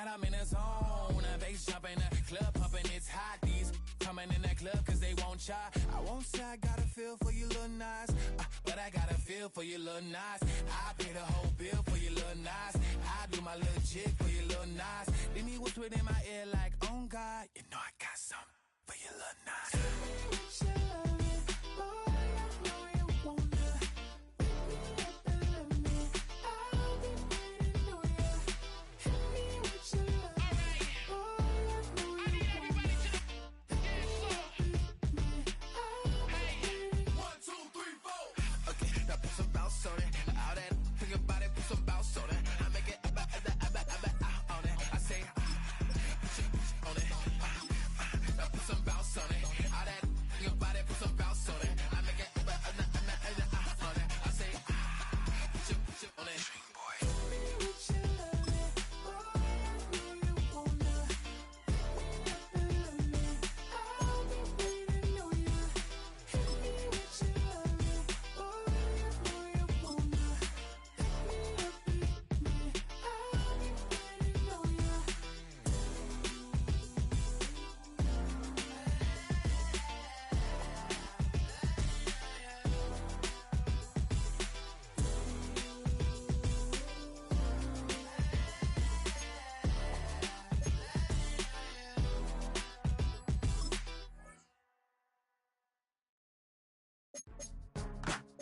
Tonight I'm in a zone, a bass jumping, a club pumping, it's hot. These coming in that club cause they won't try. I won't say I got a feel for you little Nas, but I got a feel for you little Nas. I pay the whole bill for you little Nas. I do my little jig for you little Nas. Then he whisper in my ear like, oh God, you know I got something for you little Nas.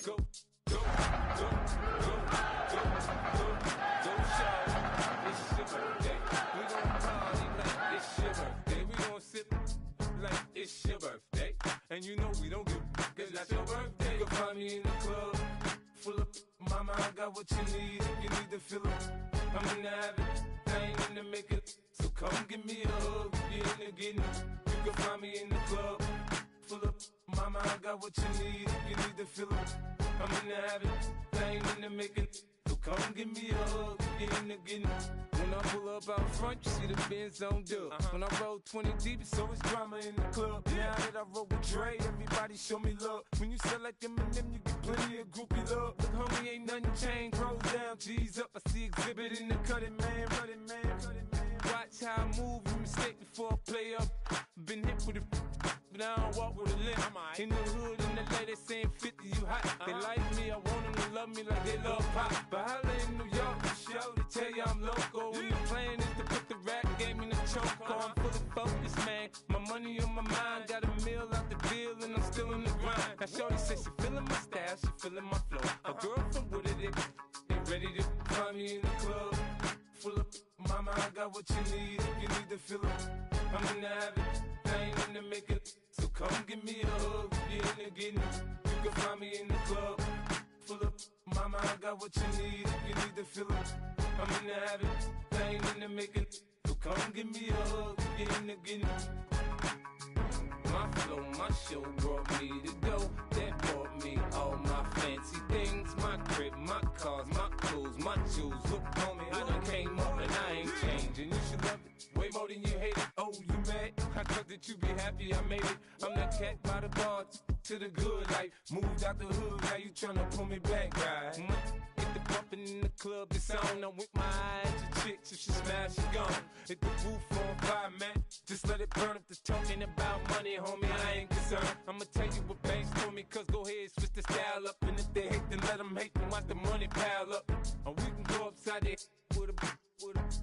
Go, go, go, go, go, go, go, show. It's your birthday. We gon' party like it's your birthday. We gon' sip like it's your birthday. And you know we don't give cause that's your birthday. You can find me in the club, full of mama, I got what you need. If you need to fill it, I'm in the habit, I ain't in the make it. So come give me a hug, you're in the getting it. You can find me in the club, full of mama, I got what you need. If you need to fill it, I'm in the habit, I ain't in the making. So come give me a hug, get in the getting. When I pull up out front, you see the Benz on dub. When I roll 20 deep, it's always drama in the club. Now that I roll with Dre, everybody show me love. When you sell like Eminem, you get plenty of groupie love. Look, homie, ain't nothing changed. Rolls down, G's up. I see exhibit in the cutting, man. Running, man. Watch how I move, you mistake before I play up. Been hit with a but I don't walk with a limp. In the hood, in the lady saying 50, you hot. They like me, I want them to love me like they love pop. But holla in New York, show to tell you I'm local. And the plan is to put the rap game in the choke. I'm fully focused, man. My money on my mind, got a meal out the deal, and I'm still in the grind. Now shorty says she feeling my style, she feeling my flow. A girl from Wooded, they ready to find me in the club. Full of mama, I got what you need. If you need to fill it, I'm in the habit, I ain't in the make it. So come give me a hug, you're in the getting. You can find me in the club, full of mama, I got what you need. If you need to fill it, I'm in the habit, I ain't in the make it. So come give me a hug, you're in the getting. My flow, my show brought me to go. That brought me all my fancy things. My crib, my cars, my clothes, my jewels. Look, homie, I done came up and I ain't changing. You should love it way more than you hate it. Oh, you mad? I thought that you be happy I made it. I'm that cat by the bar to the good life. Moved out the hood, now you tryna pull me back, right? Get the bumpin' in the club, it's on. I'm with my eyes to chicks, if she smash, she gone. Hit the roof on fire, man. Just let it burn. If the talking about money, homie, I ain't concerned. I'ma tell you what banks told me, cause go ahead, switch the style up. And if they hate, then let them hate, then watch the money pile up. Or we can go upside there with a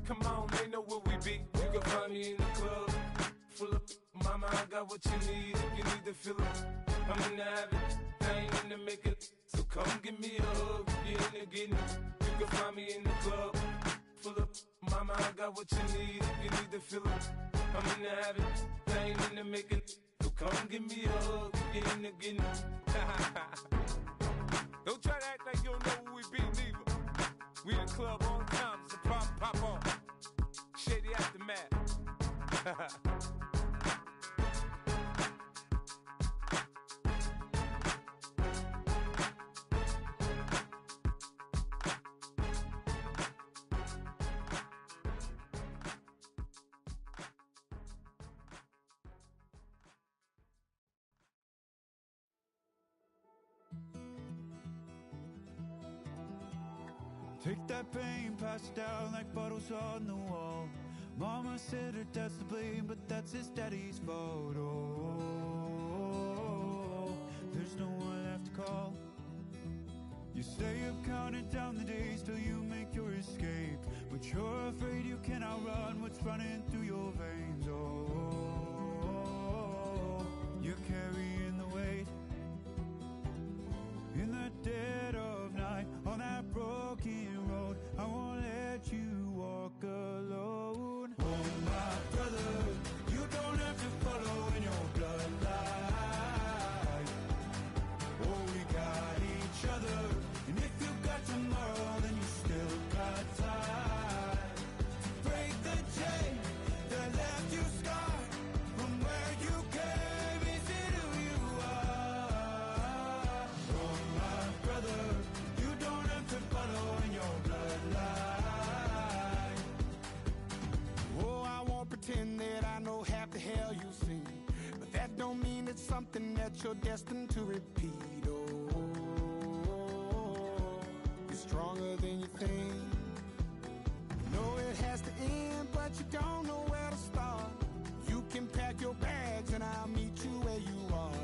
come on, they know where we be. You can find me in the club, full of mama, I got what you need. If you need to fill it, I'm in the habit, I ain't in the make it. So come give me a hug, you're in the getting. You can find me in the club, full of mama, I got what you need. If you need to fill it, I'm in the habit, I ain't in the make it. So come give me a hug, you're in the getting. Don't try to act like you don't know who we be, neither. We in the club all the time, it's a problem, pop on. Shady Aftermath. Take that pain, pass it down like bottles on the wall. Mama said her dad's to blame, but that's his daddy's fault. Oh, there's no one left to call. You stay up counting down the days till you make your escape, but you're afraid you cannot run what's running through your veins. Oh, you're carrying the weight in the dead of night on that broken road. I won't let you walk alone. Oh, my brother, you don't have to follow in your bloodline. Oh, we got each other, and if you got tomorrow, then you still got time to break the chain that left you scarred from where you came. Is it who you are? Oh, my brother, you don't have to follow in your bloodline. Oh, I won't pretend that I know half the hell you've seen, but that don't mean it's something that you're destined to repeat. Oh, you're stronger than you think. You know it has to end, but you don't know where to start. You can pack your bags and I'll meet you where you are.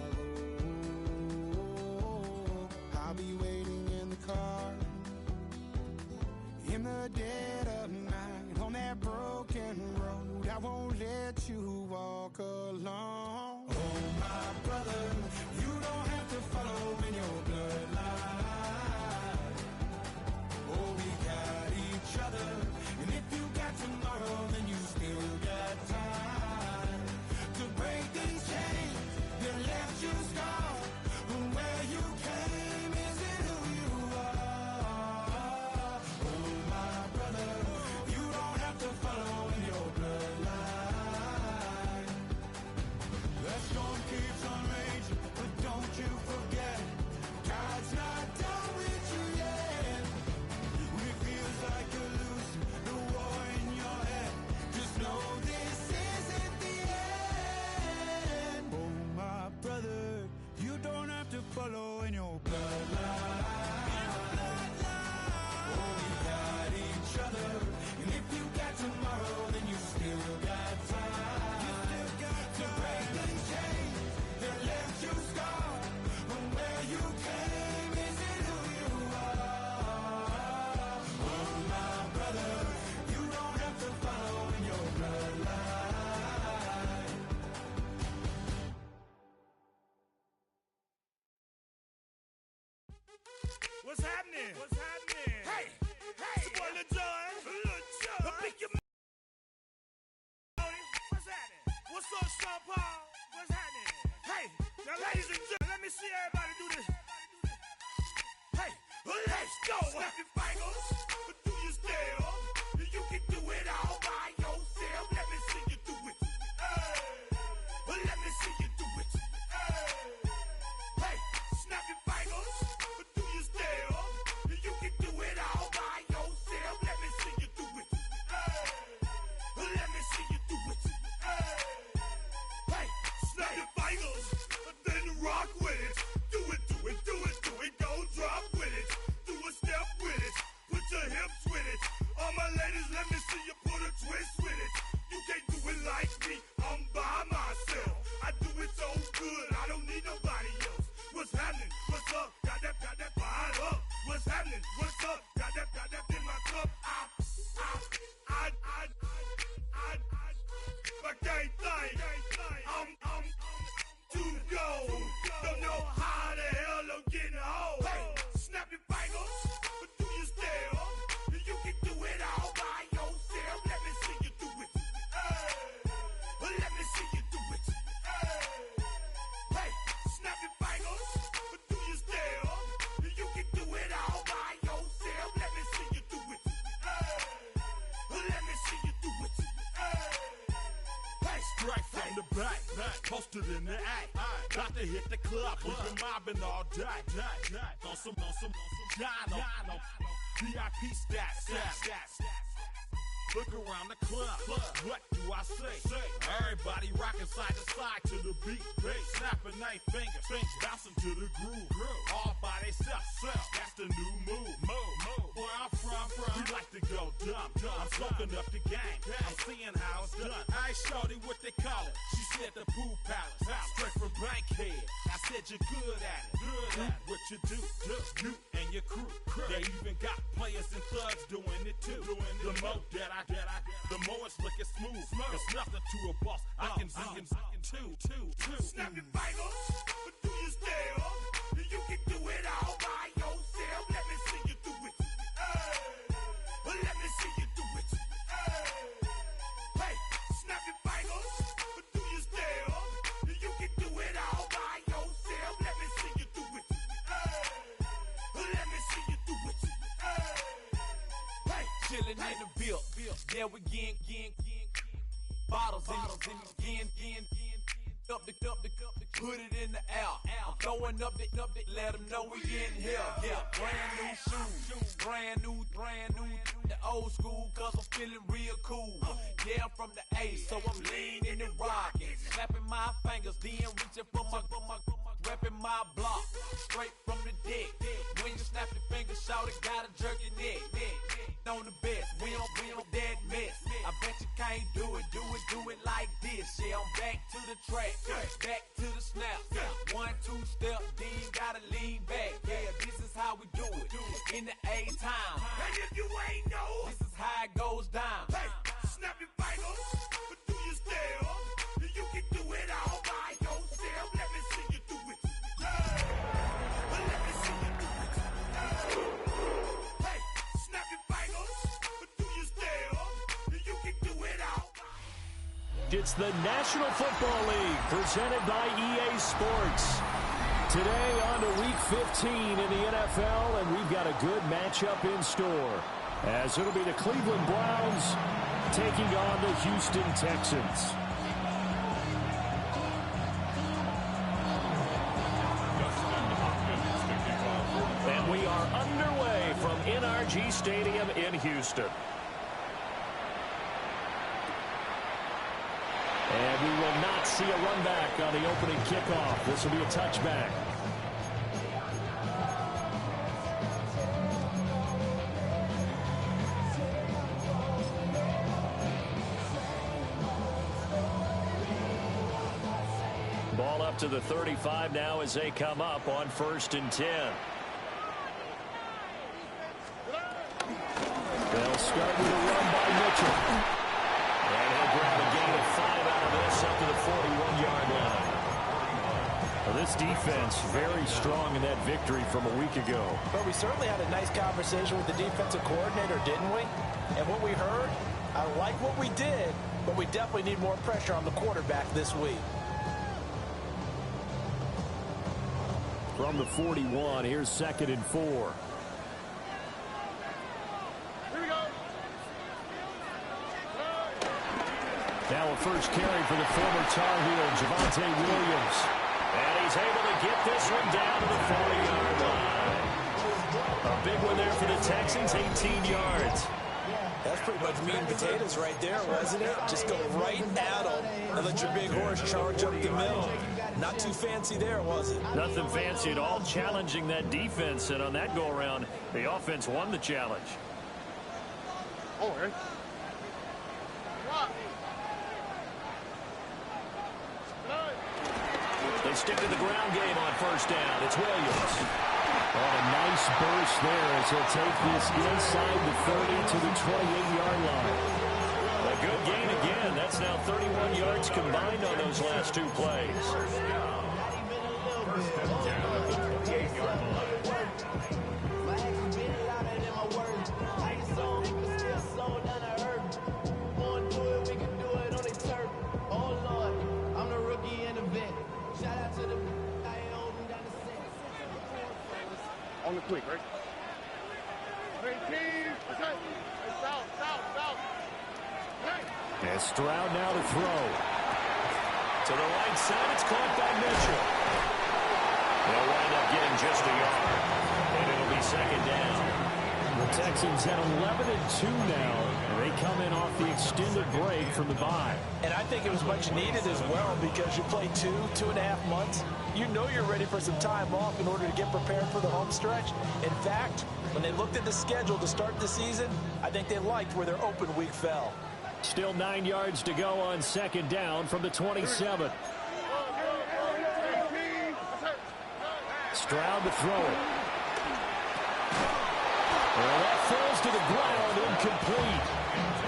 Oh, I'll be waiting in the car in the dead of night on that broken road. I won't let you walk alone. Oh, my brother, you don't have to follow in your bloodline. Oh, we got each other, and if you got tomorrow, then you still got time to break these chains that left you scarred from where you came. Is it who you are? Oh, my brother, you don't have to follow in your bloodline. That storm keeps on raging, but don't you forget, God's not done with you yet. When it feels like you're losing the war in your head, just know this isn't the end. Oh, my brother, you don't have to follow in your bloodline. Oh, we got each other, and if you got tomorrow, then you still got time to break the chains that left you scarred from where you came. Is it who you are? Oh, my brother, you don't have to follow in your bloodline. What's happening? What's happening? Hey, it's your boy Lil Jon. I'll pick your What's happening? What's up, Sean Paul? What's happening? Hey, now ladies and gentlemen, let me see everybody do this. Hey, let's go. Snap your fingers, but do you still? You can do it all by yourself. Let me see you do it. Let me see you do it. Hey, snap your fingers, but do you still? You can do it all by yourself. Let me see you do it. Let me see you do it. Hey, snap your fingers, then rock with it. Do it, do it, do it, do it. Don't drop with it. Do a step with it. Put your hips with it. All my ladies, let me see you put a twist with it. You can't do it like me. I'm by myself. I do it so good. I don't need nobody else. What's happening? What's up? Got that fired up. What's happening? What's up? Got that in my cup. I can't think. I'm too go. Don't know how the hell I'm getting home. Hey, snap your fingers, but do you still? You can do it all by yourself. Let me see you do it. Let me see you do it. Hey, snap your fingers, but do you still? You can do it all by yourself. Let me see you do it. Let me see you do it. Hey, strike from the back, posted in the act. Got to hit the club, we've been mobbing all day. On some Jono, VIP stats. Look around. around the club. What do I say? Everybody rocking side to side to the beat. Snapping their fingers, bouncing to the groove. All by themselves, that's the new move. Where I'm from, we like to go dumb. I'm soaking up the game. I'm seeing how it's done. I ain't shorty what they call it. She said the pool palace, straight from Bankhead. I said you're good at it. What you do, you and your crew. They even got players and thugs doing it too. The more that I the more it's looking smooth. It's nothing to a boss. I can two. Snap your fingers, but do you still? You can do it all by yourself. Let me see you do it. Let me see you do it. Hey, snap your fingers, but do you still? You can do it all by yourself. Let me see you do it. Let me see you do it. Hey, Chillin' in the bill. Yeah, we getting bottles in again. Up the put it in the air. I'm throwing up the, let them know we in here. Yeah, brand new shoes, brand new. The old school, cause I'm feeling real cool. Yeah, I'm from the A, so I'm leaning and rocking. Snapping my fingers, then reaching for my repping my block. Straight from the deck. When you snap your fingers, shout it, gotta jerk your neck. On the best, we don't that mess. I bet you can't do it like this. Yeah, I'm back to the track, back to the snap. 1, 2 step, then gotta lean back. Yeah, this is how we do it. In the A time. and if you ain't know, This is how it goes down. hey, snap your fingers, but do you still? You can do it all by yourself. Let me see you do it. Let me see you do it. Hey, snap your fingers, but do you still? You can do it all. It's the National Football League presented by EA Sports. Today on to Week 15 in the NFL, and we've got a good matchup in store, as it'll be the Cleveland Browns taking on the Houston Texans. And we are underway from NRG Stadium in Houston. And we will not see a run back on the opening kickoff. This will be a touchback. Ball up to the 35 now as they come up on 1st and 10. They'll start with a run by Mitchell. And he'll grab a gain of 5 out of this up to the 41-yard line. Well, this defense very strong in that victory from a week ago. But we certainly had a nice conversation with the defensive coordinator, didn't we? And what we heard, I like what we did, but we definitely need more pressure on the quarterback this week. From the 41, here's 2nd and 4. Now a first carry for the former Tar Heel, Javonte Williams. And he's able to get this one down to the 40-yard line. A big one there for the Texans, 18 yards. That's pretty much meat and potatoes right there, wasn't it? Just go right at them and let your big horse charge up the middle. Not too fancy there, was it? Nothing fancy at all, challenging that defense. And on that go-around, the offense won the challenge. They stick to the ground game on 1st down. It's Williams. Oh, a nice burst there as he'll take this inside the 30 to the 28-yard line. A good gain again. That's now 31 yards combined on those last 2 plays. On the quick, right? And Stroud now to throw. To the right side, it's caught by Mitchell. They'll wind up getting just a yard. And it'll be 2nd down. The Texans at 11-2 now. And they come in off off the extended break from the bye. And I think it was much needed as well because you play 2.5 months. You know you're ready for some time off in order to get prepared for the home stretch. In fact, when they looked at the schedule to start the season, I think they liked where their open week fell. Still 9 yards to go on second down from the 27. Stroud to throw it. Well, that falls to the ground, incomplete.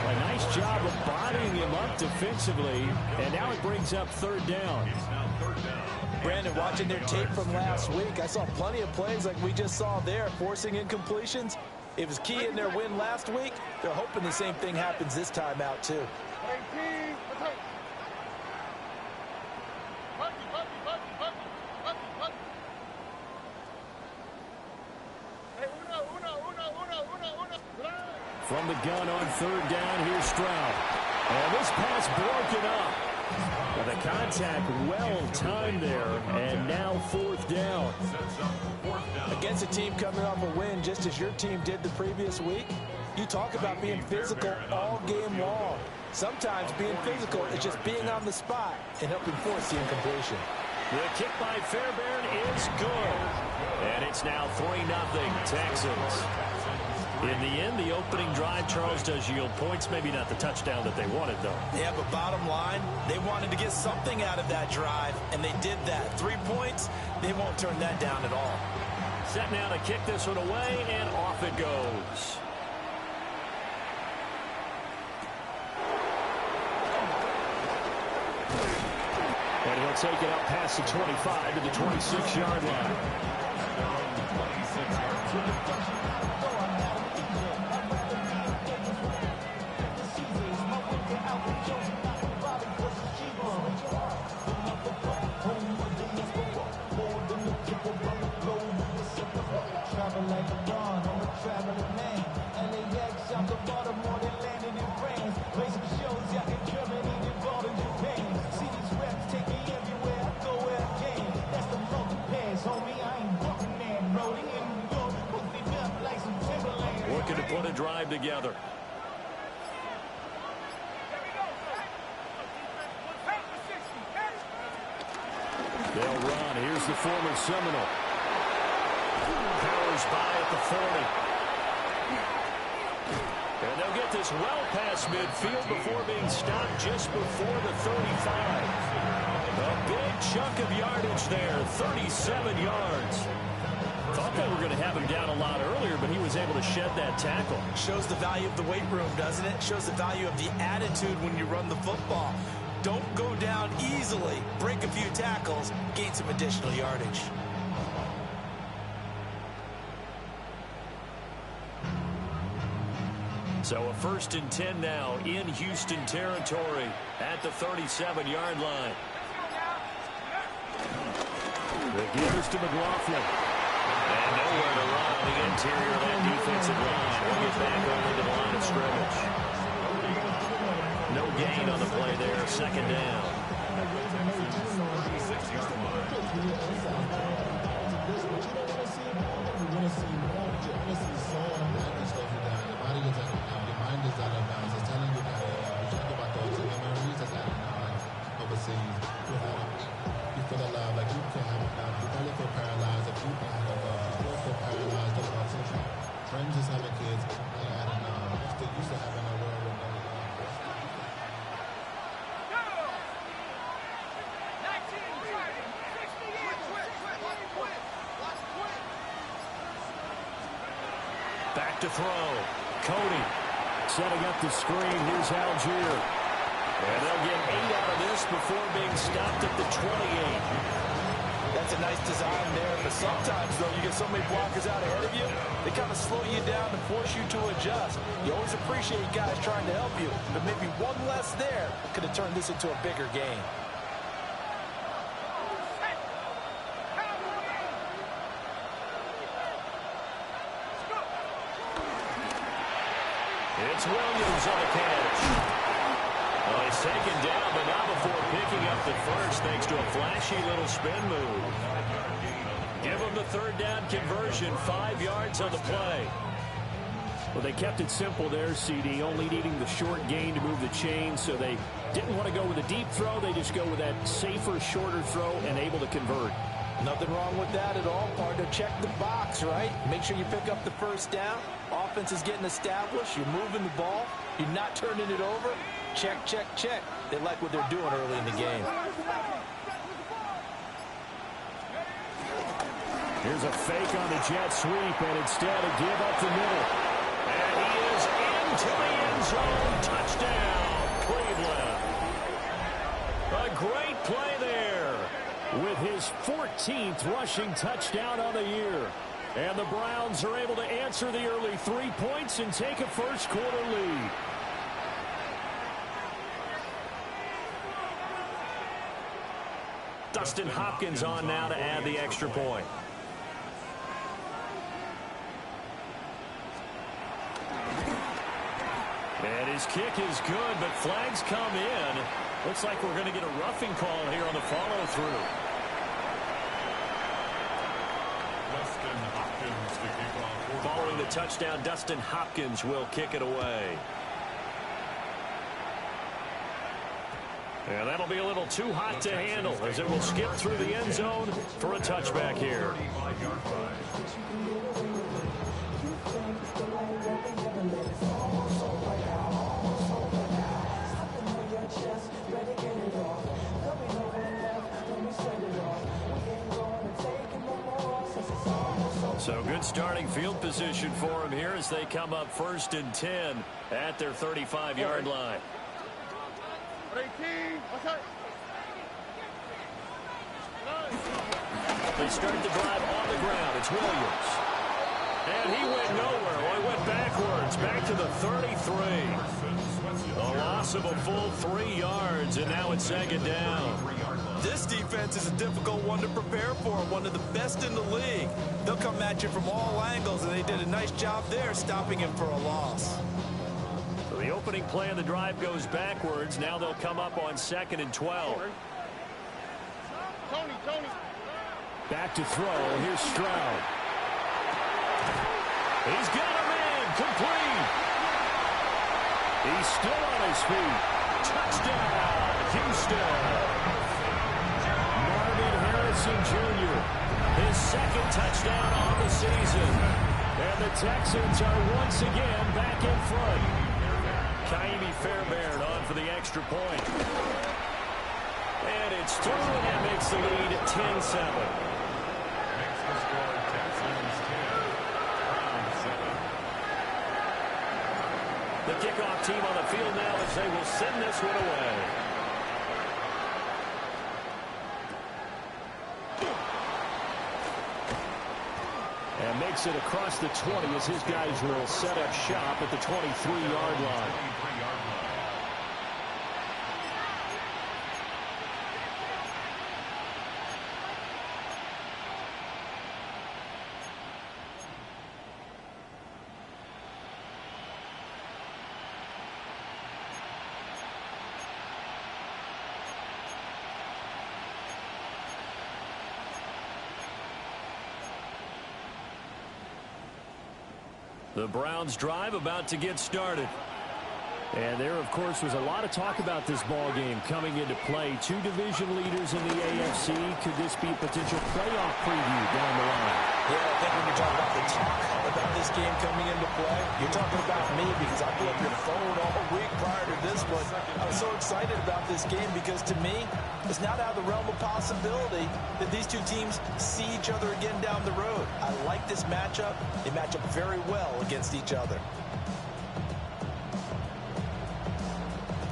A nice job of bodying him up defensively, and now it brings up third down. Brandon, watching their tape from last week, I saw plenty of plays like we just saw there, forcing incompletions. It was key in their win last week. They're hoping the same thing happens this time out, too. From the gun on third down, here's Stroud. And this pass broken up. Well, the contact well-timed there, and now fourth down. Against a team coming off a win, just as your team did the previous week, you talk about being physical all game long. Sometimes being physical is just being on the spot and helping force the incompletion. The kick by Fairbairn is good. And it's now 3-0 Texans. In the end, the opening drive, Charles, does yield points. Maybe not the touchdown that they wanted, though. Yeah, but bottom line, they wanted to get something out of that drive, and they did that. 3 points, they won't turn that down at all. Set now to kick this one away, and off it goes. And he'll take it up past the 25 to the 26-yard line. Looking to put a drive together. They'll run. Here's the former Seminole. Powers by at the 40. And they'll get this well past midfield before being stopped just before the 35. A big chunk of yardage there, 37 yards. Thought they were going to have him down a lot earlier, but he was able to shed that tackle. Shows the value of the weight room, doesn't it? Shows the value of the attitude when you run the football. Don't go down easily. Break a few tackles, gain some additional yardage. So a 1st and 10 now in Houston territory at the 37-yard line. The givers to McLaughlin. And nowhere to run on the interior of that defensive line. We'll get back over to the line of scrimmage. No gain on the play there. Second down. Back to throw. Cody setting up the screen. Here's Algier. And they'll get 8 out of this before being stopped at the 28. That's a nice design there, but sometimes, though, you get so many blockers out ahead of you, they kind of slow you down and force you to adjust. You always appreciate guys trying to help you, but maybe one less there could have turned this into a bigger game. It's Williams on the catch. Well, he's taken down, but not before picking up the first thanks to a flashy little spin move. Give him the third down conversion, 5 yards on the play. Well, they kept it simple there, CD, only needing the short gain to move the chain, so they didn't want to go with a deep throw. They just go with that safer, shorter throw and able to convert. Nothing wrong with that at all, partner. Check the box, right? Make sure you pick up the first down. Offense is getting established. You're moving the ball. You're not turning it over. Check, check, check. They like what they're doing early in the game. Here's a fake on the jet sweep, and instead a give up the middle. And he is into the end zone. Touchdown, Cleveland. A great play there with his 14th rushing touchdown on the year. And the Browns are able to answer the early 3 points and take a first-quarter lead. Dustin Hopkins on now to add the extra point. And his kick is good, but flags come in. Looks like we're going to get a roughing call here on the follow-through. Following the touchdown, Dustin Hopkins will kick it away. And that'll be a little too hot to handle as it will skip through the end zone for a touchback here. So good starting field position for him here as they come up 1st and 10 at their 35-yard line. They start the drive on the ground. It's Williams. And he went nowhere. Well, he went backwards, back to the 33. A loss of a full 3 yards, and now it's 2nd down. This defense is a difficult one to prepare for, one of the best in the league. They'll come at you from all angles, and they did a nice job there stopping him for a loss. So the opening play of the drive goes backwards. Now they'll come up on 2nd and 12. Tony. Back to throw. Here's Stroud. He's got a man complete. He's still on his feet. Touchdown, Houston. Marvin Harrison Jr., his 2nd touchdown on the season. And the Texans are once again back in front. Kaimi Fairbairn on for the extra point. And it's through, and that makes the lead 10-7. The kickoff team on the field now as they will send this one away. And makes it across the 20 as his guys will set up shop at the 23-yard line. The Browns drive about to get started. And there, of course, was a lot of talk about this ball game coming into play. 2 division leaders in the AFC. Could this be a potential playoff preview down the line? Yeah, I think when you're talking about the talk about this game coming into play, you're talking about me because I blew up your phone all week prior to this one. I was so excited about this game because, to me, it's not out of the realm of possibility that these two teams see each other again down the road. I like this matchup. They match up very well against each other.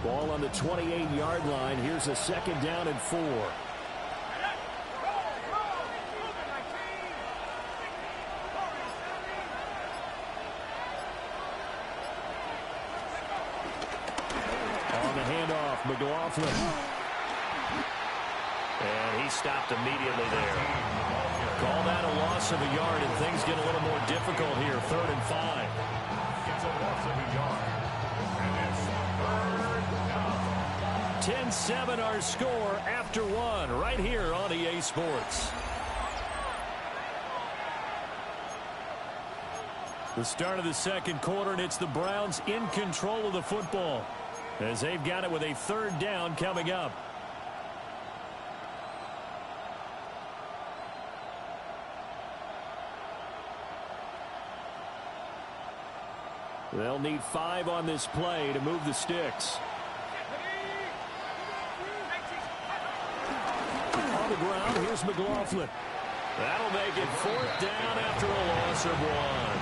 Ball on the 28-yard line. Here's a 2nd down and 4. On the handoff, McLaughlin. And he stopped immediately there. Call that a loss of a yard, and things get a little more difficult here. 3rd and 5. It's a loss of a yard. And it's 10-7 our score after 1 right here on EA Sports. The start of the second quarter, and it's the Browns in control of the football as they've got it with a third down coming up. They'll need 5 on this play to move the sticks. On the ground, here's McLaughlin. That'll make it 4th down after a loss of 1.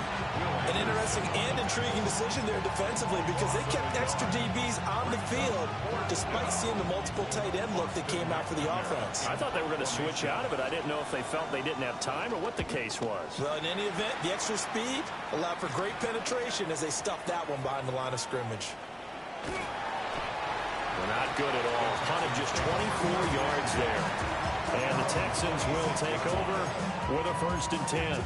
An interesting and intriguing decision there defensively because they kept extra DBs on the field despite seeing the multiple tight end look that came out for the offense. I thought they were going to switch out of it. I didn't know if they felt they didn't have time or what the case was. Well, in any event, the extra speed allowed for great penetration as they stuffed that one behind the line of scrimmage. They're not good at all. Punted just 24 yards there. And the Texans will take over with a 1st and 10.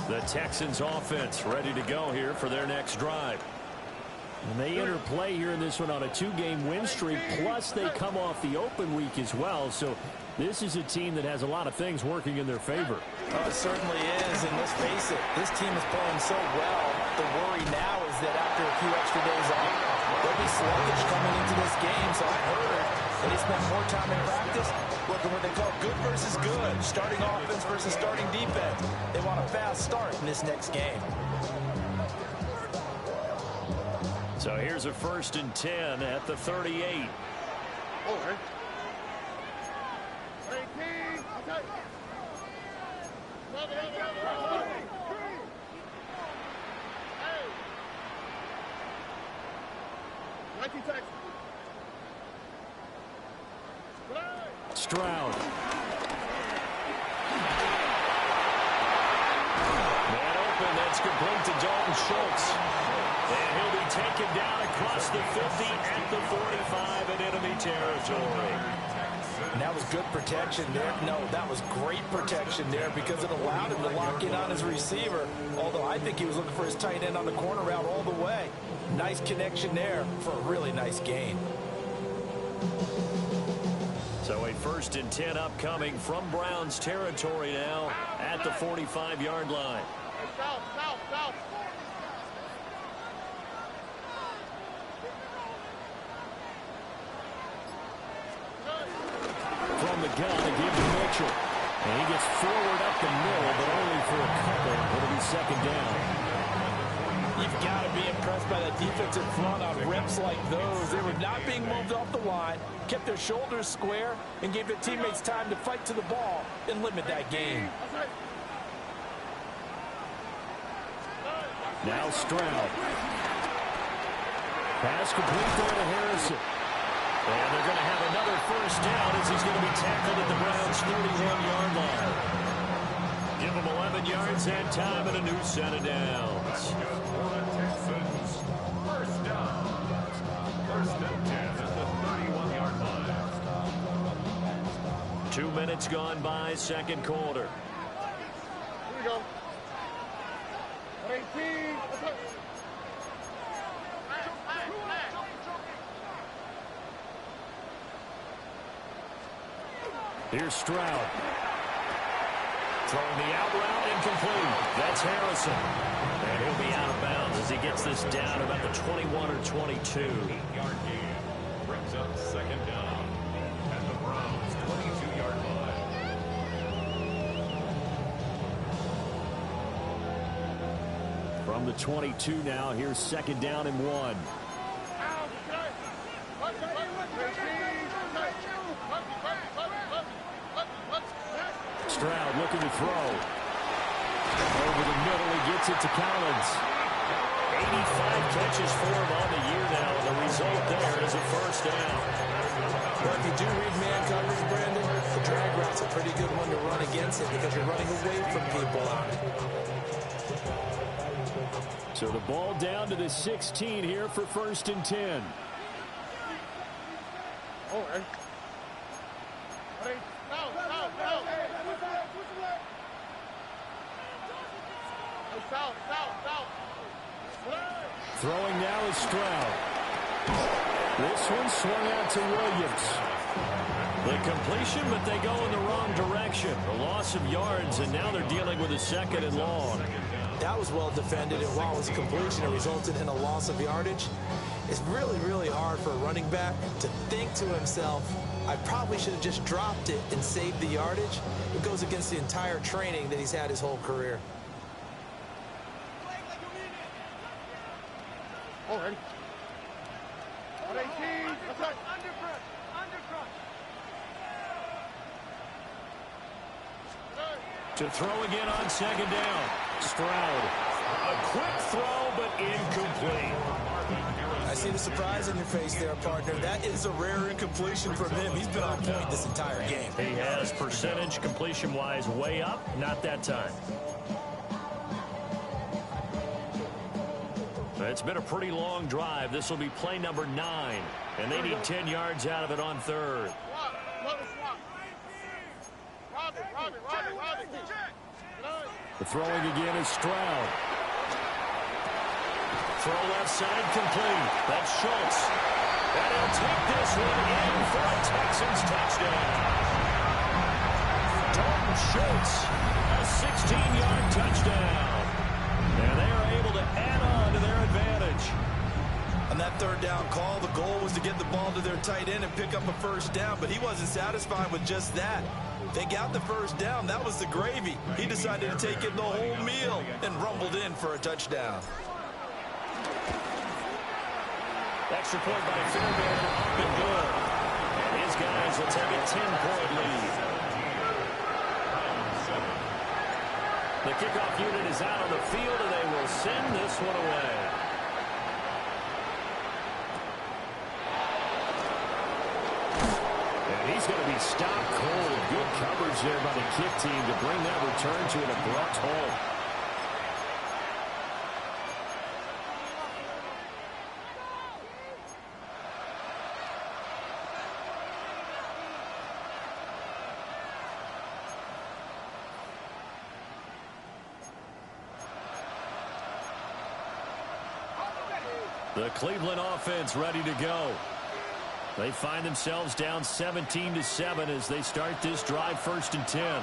The Texans offense ready to go here for their next drive. And they interplay here in this one on a 2-game win streak, plus they come off the open week as well. So this is a team that has a lot of things working in their favor. Oh, it certainly is, and let's face it, this team is playing so well. The worry now is that after a few extra days off, they'll be sluggish coming into this game. So I heard that they spent more time in practice working what they call good versus good, starting offense versus starting defense. They want a fast start in this next game. So here's a 1st and 10 at the 38. Okay. 18. Okay. Stroud. Man open, that's complete to Dalton Schultz. And he'll be taken down across the 50 at the 45 in enemy territory. And that was good protection there. No, that was great protection there because it allowed him to lock in on his receiver. Although I think he was looking for his tight end on the corner route all the way. Nice connection there for a really nice gain. So a 1st and 10 upcoming from Browns territory now at the 45-yard line. South. From the gun, it gives to Mitchell. And he gets forward up the middle, but only for a couple. It'll be 2nd down. You've got to be impressed by that defensive front on reps like those. They were not being moved off the line, kept their shoulders square, and gave their teammates time to fight to the ball and limit that gain. Now Stroud. Pass complete there to Harrison. And they're going to have another 1st down as he's going to be tackled at the Browns' 31-yard line. Give him 11 yards that time and a new set of downs. 1st down. 1st and 10 at the 31-yard line. 2 minutes gone by, 2nd quarter. Here we go. 18. Here's Stroud. Throwing the out route incomplete. That's Harrison. And he'll be out of bounds as he gets this down about the 21 or 22. 8-yard gain brings up 2nd down at the Browns' 22-yard line. From the 22 now, here's 2nd down and 1. Stroud looking to throw. Over the middle, he gets it to Collins. 85 catches for him on the year now, and the result there is a 1st down. Well, if you do read man coverage, Brandon, the drag route's a pretty good one to run against it because you're running away from people on it. So the ball down to the 16 here for 1st and 10. All right. South. Throwing now is Stroud. This one swung out to Williams. The completion, but they go in the wrong direction. A loss of yards, and now they're dealing with a 2nd and long. That was well defended, and while it was a completion, it resulted in a loss of yardage. It's really, really hard for a running back to think to himself, I probably should have just dropped it and saved the yardage. It goes against the entire training that he's had his whole career. Already. 118. That's right. To throw again on 2nd down. Stroud. A quick throw, but incomplete. I see the surprise on your face there, partner. That is a rare incompletion from him. He's been on point this entire game. He has percentage completion-wise way up. Not that time. It's been a pretty long drive. This will be play number 9. And they need 10 yards out of it on 3rd. The throwing again is Stroud. Throw left side complete. That's Schultz. And he'll take this one in for a Texans touchdown. Dalton Schultz, a 16-yard touchdown. And they are able to add on to their advantage. On that 3rd down call, the goal was to get the ball to their tight end and pick up a 1st down, but he wasn't satisfied with just that. They got the 1st down. That was the gravy. He decided to take in the whole meal and rumbled in for a touchdown. Extra point by Fairbairn, up and good. And his guys will take a 10-point lead. The kickoff unit is out on the field, and they will send this one away. And he's going to be stopped cold. Good coverage there by the kick team to bring that return to an abrupt halt. The Cleveland offense ready to go. They find themselves down 17-7 as they start this drive 1st and 10.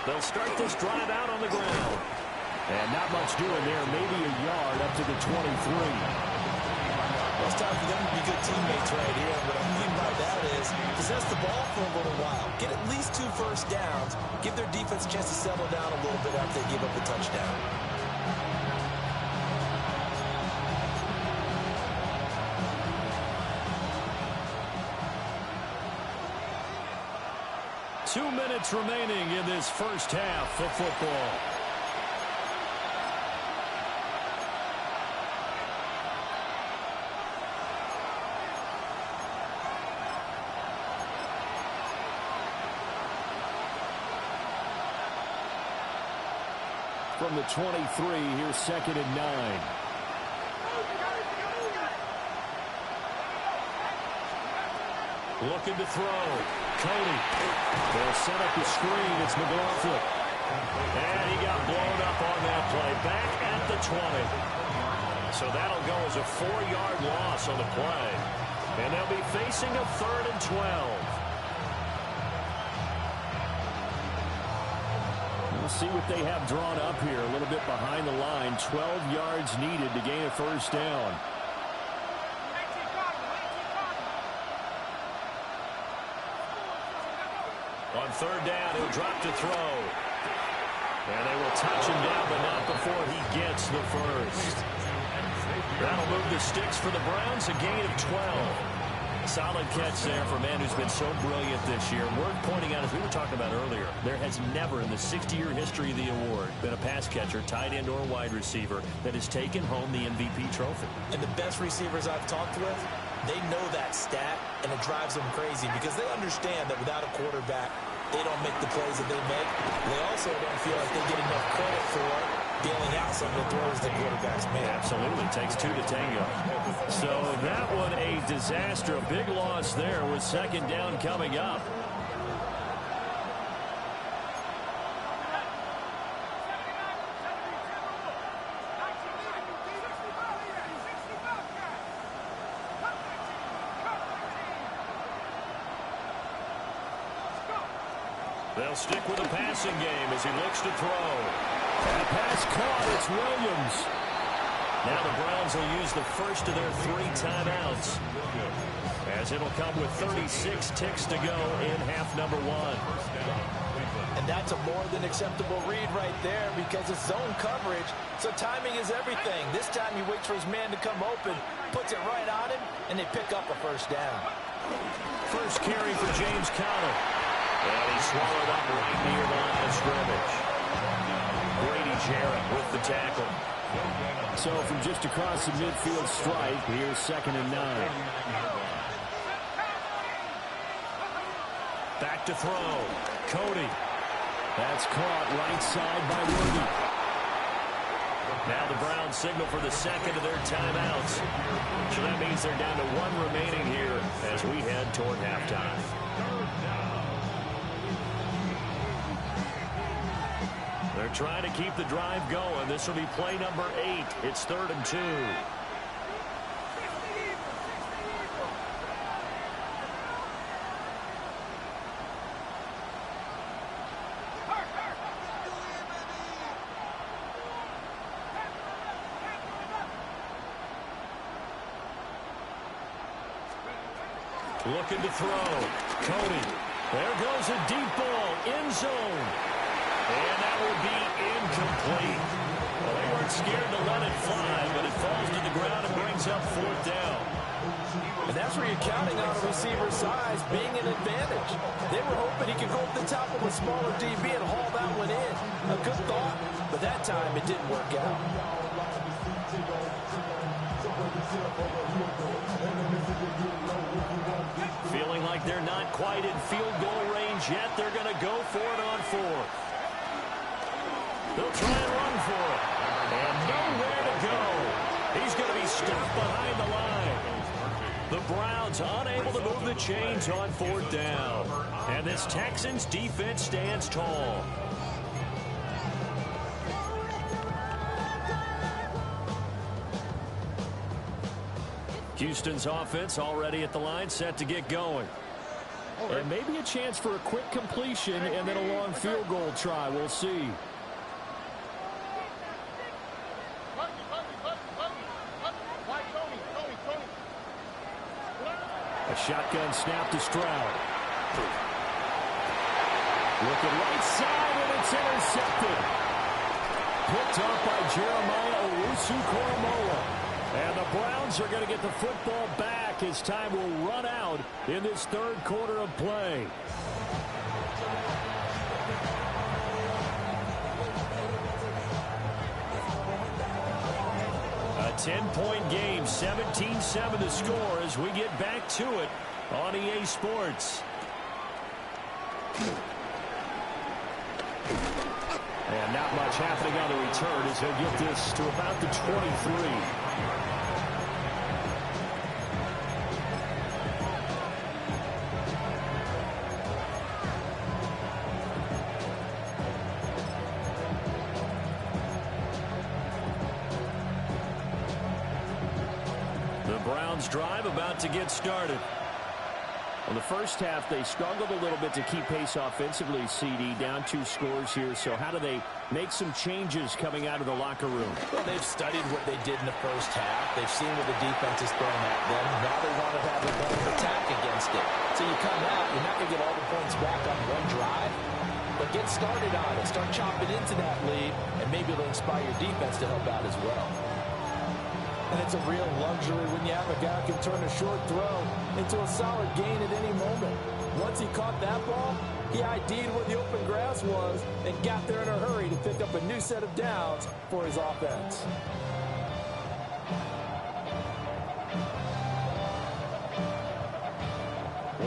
They'll start this drive out on the ground. And not much doing there, maybe a yard up to the 23. Well, it's time for them to be good teammates right here. And what I mean by that is possess the ball for a little while. Get at least 2 first downs. Give their defense a chance to settle down a little bit after they give up the touchdown. Two minutes remaining in this first half of football. From the 23, here's 2nd and 9. Looking to throw. Cody. They'll set up the screen. It's McLaughlin. And he got blown up on that play. Back at the 20. So that'll go as a 4-yard loss on the play. And they'll be facing a 3rd and 12. We'll see what they have drawn up here. A little bit behind the line. 12 yards needed to gain a 1st down. On 3rd down, he'll drop to throw. And they will touch him down, but not before he gets the 1st. That'll move the sticks for the Browns, a gain of 12. Solid catch there for a man who's been so brilliant this year. Worth pointing out, as we were talking about earlier, there has never in the 60-year history of the award been a pass catcher, tight end, or wide receiver that has taken home the MVP trophy. And the best receivers I've talked with, they know that stat, and it drives them crazy because they understand that without a quarterback, they don't make the plays that they make. They also don't feel like they get enough credit for bailing out some of the throws the quarterbacks make. Absolutely. Takes 2 to tango. So that one a disaster. A big loss there with 2nd down coming up. They'll stick with the passing game as he looks to throw. That pass caught. It's Williams. Now the Browns will use the first of their 3 timeouts, as it'll come with 36 ticks to go in half number 1. And that's a more than acceptable read right there because it's zone coverage, so timing is everything. This time he waits for his man to come open, puts it right on him, and they pick up a first down. First carry for James Conner. And he's swallowed up right near the line of scrimmage. Grady Jarrett with the tackle. So from just across the midfield stripe, here's 2nd and 9. Back to throw. Cody. That's caught right side by Worthy. Now the Browns signal for the second of their timeouts. So that means they're down to 1 remaining here as we head toward halftime. They're trying to keep the drive going. This will be play number 8. It's 3rd and 2. Looking to throw. Cody. There goes a deep ball. End zone. And that will be incomplete. Well, they weren't scared to let it fly, but it falls to the ground and brings up 4th down. And that's where you're counting on a receiver's size being an advantage. They were hoping he could go to the top of a smaller DB and haul that one in. A good thought, but that time it didn't work out. Feeling like they're not quite in field goal range yet. They're going to go for it on 4th. They'll try and run for it. And nowhere to go. He's going to be stuck behind the line. The Browns unable to move the chains on 4th down. And this Texans defense stands tall. Houston's offense already at the line, set to get going. And maybe a chance for a quick completion and then a long field goal try. We'll see. A shotgun snap to Stroud. Looking right side, and it's intercepted. Picked up by Jeremiah Owusu-Koramoah. And the Browns are going to get the football back as time will run out in this 3rd quarter of play. A 10-point game, 17-7 the score as we get back to it on EA Sports. And not much happening on the return as he'll get this to about the 23. Drive about to get started. Well, the first half, they struggled a little bit to keep pace offensively, CD, down 2 scores here. So how do they make some changes coming out of the locker room? Well, they've studied what they did in the first half. They've seen what the defense is throwing at them. Now they want to have a better attack against it. So you come out, you're not going to get all the points back on one drive, but get started on it. Start chopping into that lead, and maybe it'll inspire your defense to help out as well. And it's a real luxury when you have a guy who can turn a short throw into a solid gain at any moment. Once he caught that ball, he ID'd where the open grass was and got there in a hurry to pick up a new set of downs for his offense.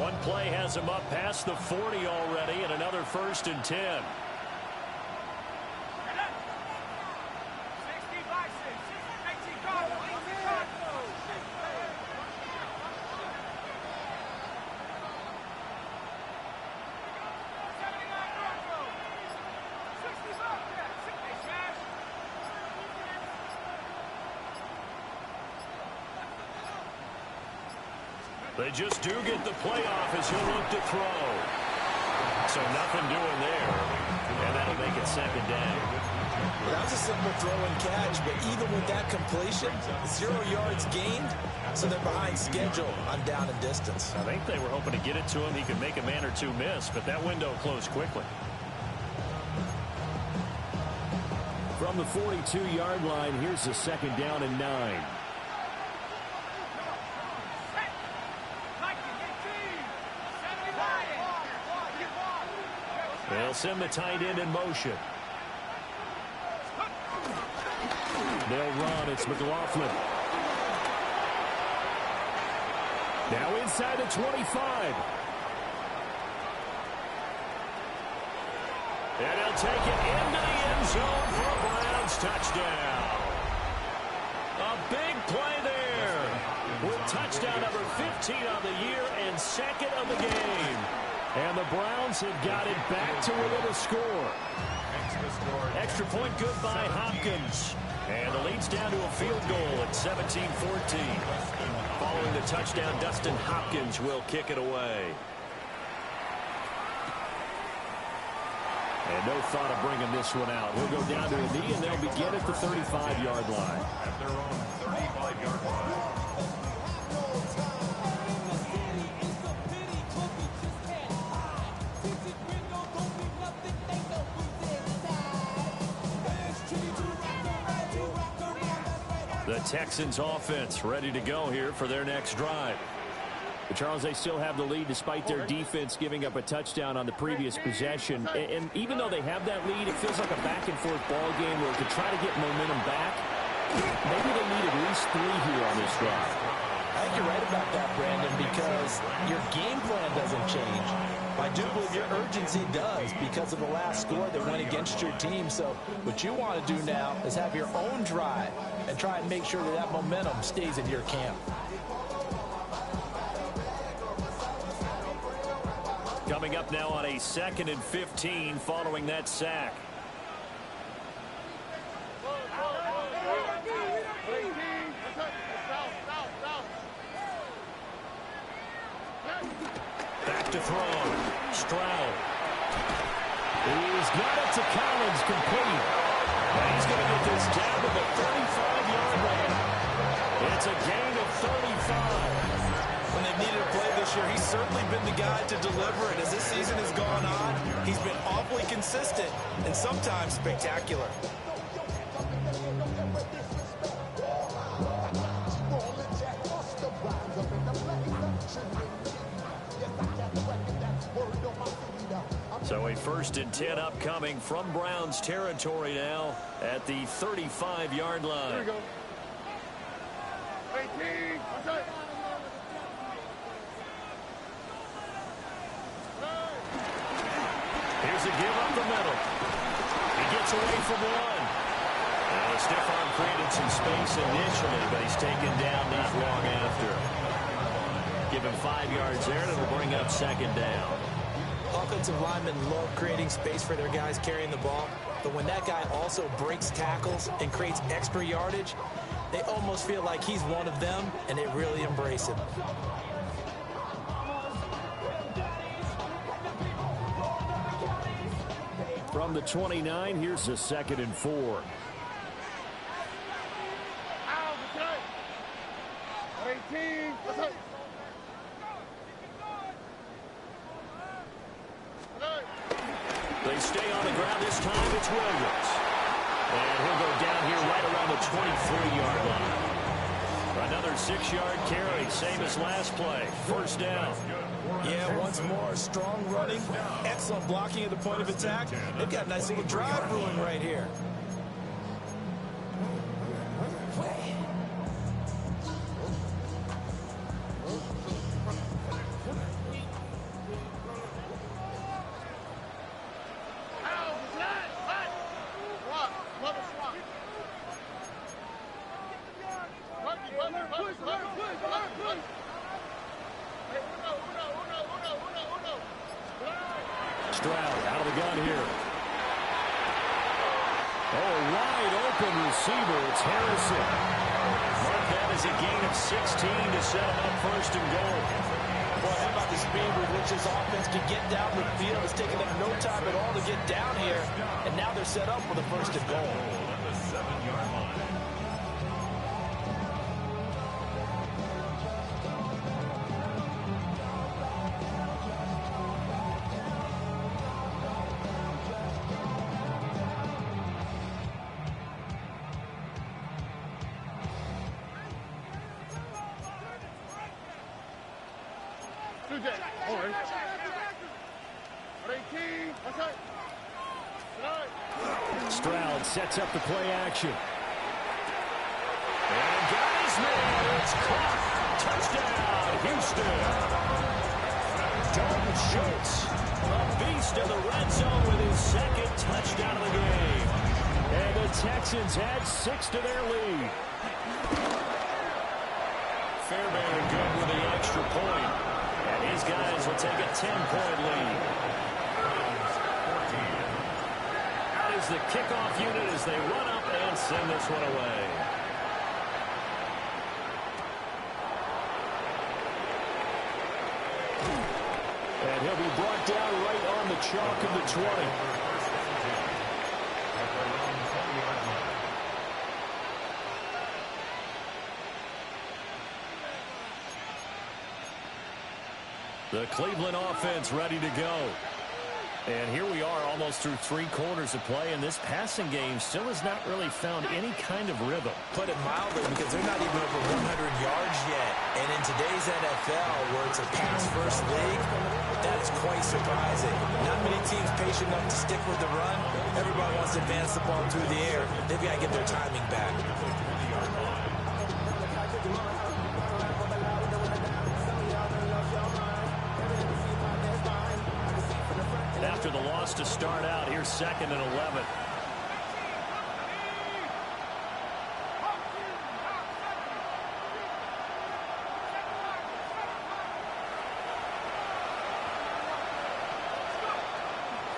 One play has him up past the 40 already, and another 1st and 10. They just do get the playoff as he'll look to throw. So nothing doing there, and that'll make it second down. That was a simple throw and catch, but even with that completion, 0 yards gained, so they're behind schedule on down and distance. I think they were hoping to get it to him. He could make a man or two miss, but that window closed quickly. From the 42-yard line, here's a second down and 9. They'll send the tight end in motion. They'll run. It's McLaughlin. Now inside the 25. And he'll take it into the end zone for a Browns touchdown. A big play there with touchdown number 15 on the year and second of the game. And the Browns have got it back to within a score. Extra point good by Hopkins. And the lead's down to a field goal at 17-14. Following the touchdown, Dustin Hopkins will kick it away. And no thought of bringing this one out. He'll go down to a knee, and they'll begin at the 35-yard line. At their own 35-yard line. The Texans offense ready to go here for their next drive. But Charles, they still have the lead despite their defense giving up a touchdown on the previous possession. And even though they have that lead, it feels like a back-and-forth ball game where to try to get momentum back, maybe they need at least 3 here on this drive. I think you're right about that, Brandon, because your game plan doesn't change. I do believe your urgency does because of the last score that went against your team. So what you want to do now is have your own drive and try and make sure that that momentum stays in your camp. Coming up now on a 2nd and 15 following that sack. Back to throw. Stroud. He's got it to Collins, complete. And he's going to get this down to the 35-yard line. It's a gain of 35. When they've needed a play this year, he's certainly been the guy to deliver it. As this season has gone on, he's been awfully consistent and sometimes spectacular. So a 1st and 10 upcoming from Browns territory now at the 35-yard line. Here we go. 18. Here's a give up the middle. He gets away from one. And a stiff arm created some space initially, but he's taken down not long after. Give him 5 yards there, and it'll bring up 2nd down. Offensive linemen love creating space for their guys carrying the ball, but when that guy also breaks tackles and creates extra yardage, they almost feel like he's one of them, and they really embrace him. From the 29, here's a 2nd and 4. 18. They stay on the ground this time. It's Williams. And he'll go down here right around the 23-yard line. Another 6-yard carry, same as last play. 1st down. Yeah, once more, strong running, excellent blocking at the point of attack. They've got a nice little drive brewing right here. Stroud out of the gun here. Oh, wide open receiver. It's Harrison. Mark that as a gain of 16 to set him up 1st and goal. Boy, how about the speed with which this offense can get down the field? It's taken them no time at all to get down here, and now they're set up for the first and goal. On the 7-yard line. Stroud sets up the play action. And got his man. It's caught. Touchdown, Houston. Dalton Schultz, a beast in the red zone with his second touchdown of the game. And the Texans add 6 to their lead. Fairbairn good with the extra point. And his guys will take a 10-point lead. The kickoff unit as they run up and send this one away. And he'll be brought down right on the chalk of the 20. The Cleveland offense ready to go. And here we are almost through 3 quarters of play, and this passing game still has not really found any kind of rhythm. Put it mildly, because they're not even over 100 yards yet. And in today's NFL, where it's a pass-first league, that is quite surprising. Not many teams patient enough to stick with the run. Everybody wants to advance the ball through the air. They've got to get their timing back. After the loss to start out, here's 2nd and 11.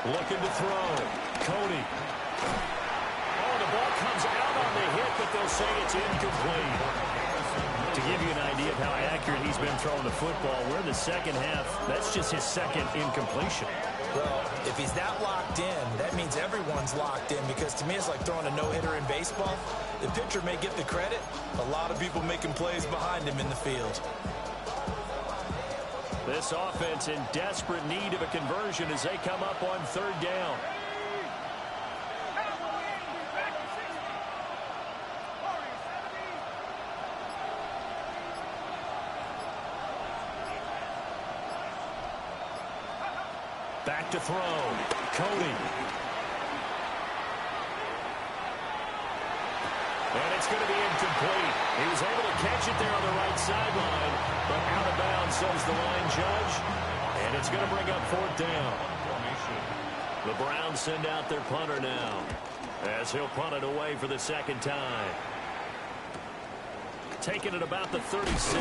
Looking to throw. Cody. Oh, the ball comes out on the hit, but they'll say it's incomplete. To give you an idea of how accurate he's been throwing the football, we're in the second half. That's just his 2nd incompletion. Well, if he's that locked in, that means everyone's locked in, because to me it's like throwing a no-hitter in baseball. The pitcher may get the credit. A lot of people making plays behind him in the field. This offense in desperate need of a conversion as they come up on 3rd down. Back to throw. Cody. And it's going to be incomplete. He was able to catch it there on the right sideline, but out of bounds, says the line judge. And it's going to bring up 4th down. The Browns send out their punter now, as he'll punt it away for the 2nd time. Taking it about the 36.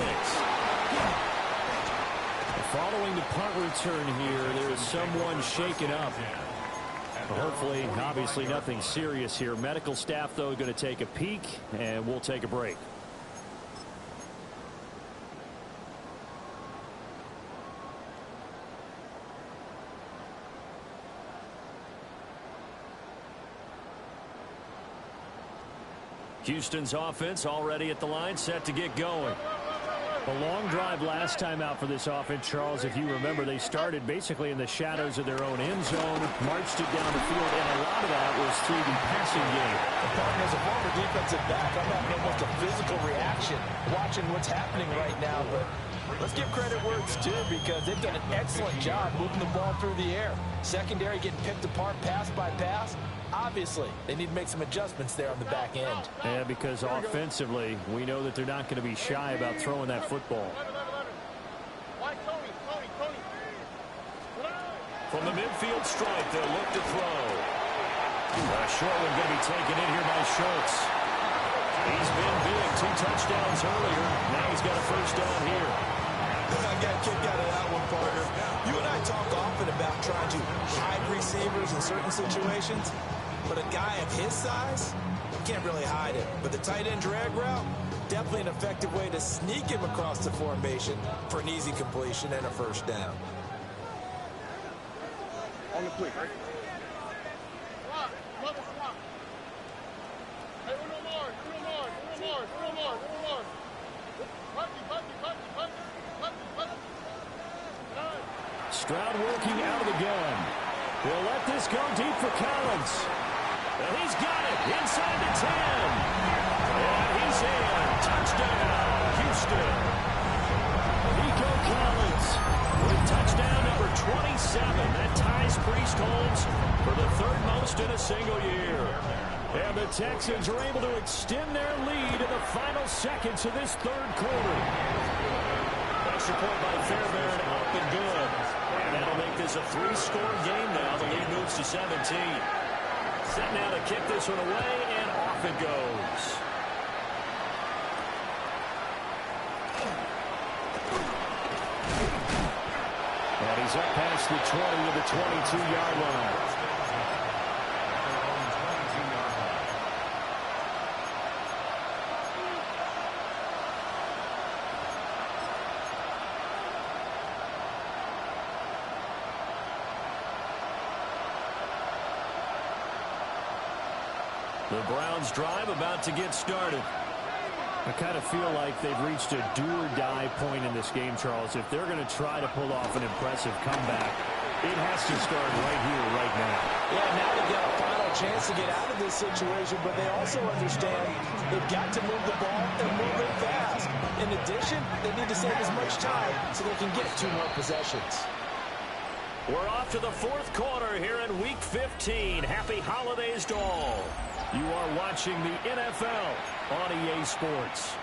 Following the punt return here, there is someone shaken up. Hopefully, obviously nothing serious here. Medical staff, though, going to take a peek, and we'll take a break. Houston's offense already at the line, set to get going. A long drive last time out for this offense, Charles. If you remember, they started basically in the shadows of their own end zone, marched it down the field, and a lot of that was through the passing game. As a former defensive back, I'm having almost a physical reaction watching what's happening right now. But let's give credit where it's due, because they've done an excellent job moving the ball through the air. Secondary getting picked apart pass by pass. Obviously, they need to make some adjustments there on the back end. Yeah, because offensively, we know that they're not going to be shy about throwing that football. From the midfield stripe, they'll look to throw. A short one going to be taken in here by Schultz. He's been big, 2 touchdowns earlier. Now he's got a 1st down here. I got a kick out of that one, partner. You and I talk often about trying to hide receivers in certain situations. But a guy of his size can't really hide it. But the tight end drag route, Definitely an effective way to sneak him across the formation for an easy completion and a first down. On the quick, right? Stroud working out of the gun. He'll let this go deep for Collins. And he's got it inside the 10. And he's in. Touchdown, Houston. Nico Collins with touchdown number 27. That ties Priest-Holmes for the third most in a single year. And the Texans are able to extend their lead in the final seconds of this third quarter. Extra point by Fairbairn, up and good. And that'll make this a 3-score game now. The lead moves to 17. Set now to kick this one away, and off it goes. And he's up past the 20 to the 22-yard line. The Browns drive about to get started. I kind of feel like they've reached a do-or-die point in this game, Charles. If they're going to try to pull off an impressive comeback, it has to start right here, right now. Yeah, now they've got a final chance to get out of this situation, but they also understand they've got to move the ball and move it fast. In addition, they need to save as much time so they can get 2 more possessions. We're off to the fourth quarter here in Week 15. Happy holidays to all. You are watching the NFL on EA Sports.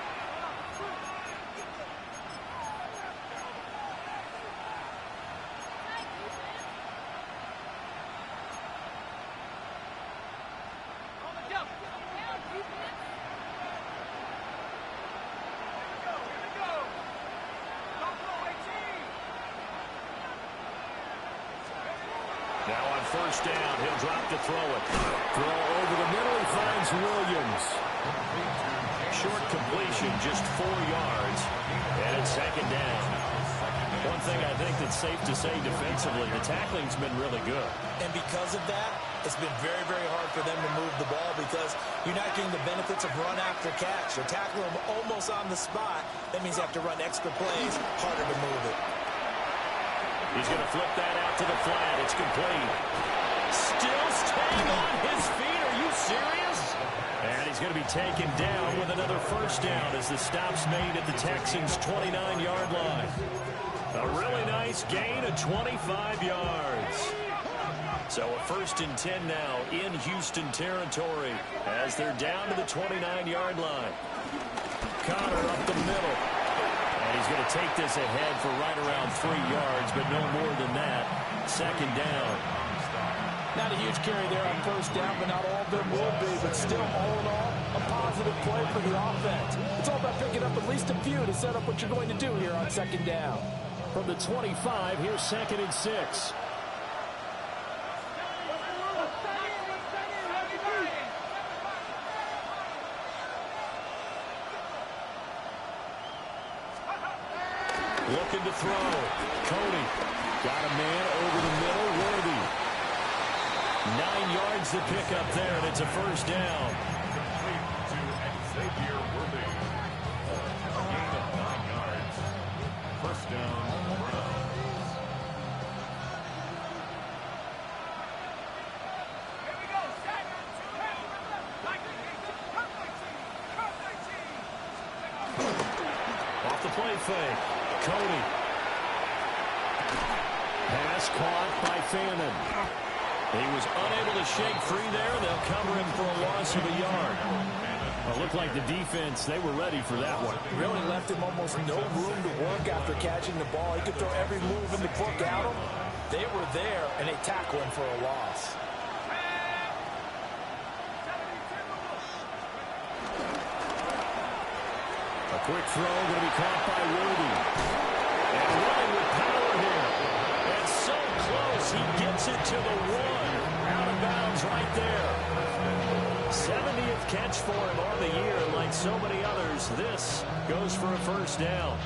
Now on first down, he'll drop to throw it. Throw over the middle, he finds Williams. Short completion, just 4 yards, and it's second down. One thing I think that's safe to say defensively, the tackling's been really good. And because of that, it's been very, very hard for them to move the ball because you're not getting the benefits of run after catch. You're tackling them almost on the spot. That means you have to run extra plays, harder to move it. He's going to flip that out to the flat. It's complete. Still staying on his feet. Are you serious? And he's going to be taken down with another first down as the stop's made at the Texans' 29-yard line. A really nice gain of 25 yards. So a 1st and 10 now in Houston territory as they're down to the 29-yard line. Connor up the middle. And he's going to take this ahead for right around 3 yards, but no more than that. Second down. Not a huge carry there on first down, but not all of them will be. But still, all in all, a positive play for the offense. It's all about picking up at least a few to set up what you're going to do here on second down. From the 25, here's 2nd and 6. Looking to throw. Cody got a man over the middle. Worthy. 9 yards to pick up there, and it's a first down. Xavier Worthy. A gain of 9 yards. First down, Browns. Off the play fake. Cody. Pass caught by Fannin. He was unable to shake free there. They'll cover him for a loss of a yard. It looked like the defense, they were ready for that one. Really left him almost no room to work after catching the ball. He could throw every move in the book at him. They were there, and they tackle him for a loss. A quick throw going to be caught by Worthy. And running with power here. And so close, he gets it to the 1. Out of bounds right there. 70th catch for him on the year. And like so many others, this goes for a first down.